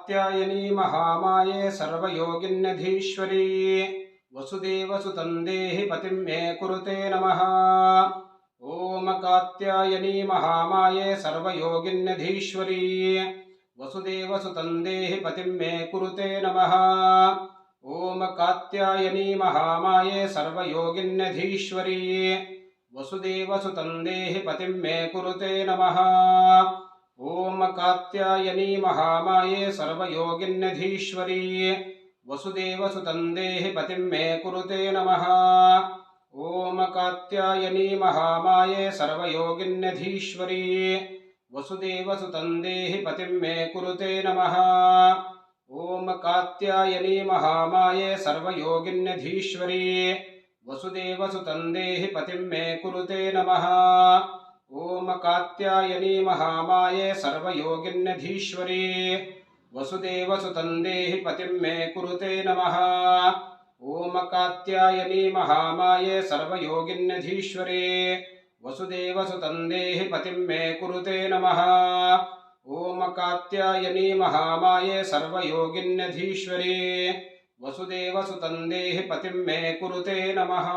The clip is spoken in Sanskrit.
कात्यायनी महामाये सर्वयोगिन्यधीश्वरी वसुदेवसुतं देहि पतिं मे कुरुते नमः। ओम कात्यायनी महामाये सर्वयोगिन्यधीश्वरी वसुदेवसुतं देहि पतिं मे कुरुते नमः। ओम कात्यायनी महामाये सर्वयोगिन्यधीश्वरी वसुदेवसुतं देहि पतिं मे कुरुते नमः। ओम कात्यायनी महामाये सर्वयोगिन्यधीश्वरी वसुदेवसुतं देहि पतिं मे कुरुते नमः। ओम कात्यायनी महामाये सर्वयोगिन्यधीश्वरी वसुदेवसुतं देहि पतिं मे कुरुते नमः। ओम कात्यायनी महामाये सर्वयोगिन्यधीश्वरी वसुदेवसुतं देहि पतिं मे कुरुते नमः। ओम कात्यायनी महामाये सर्वयोगिन्यधीश्वरी वसुदेवसुतं देहि पतिं मे कुरुते नमः। ओम कात्यायनी महामाये सर्वयोगिन्यधीश्वरी वसुदेवसुतं देहि पतिं मे कुरुते नमः। ओम कात्यायनी महामाये सर्वयोगिन्यधीश्वरी वसुदेवसुतं देहि पतिं मे कुरुते नमः।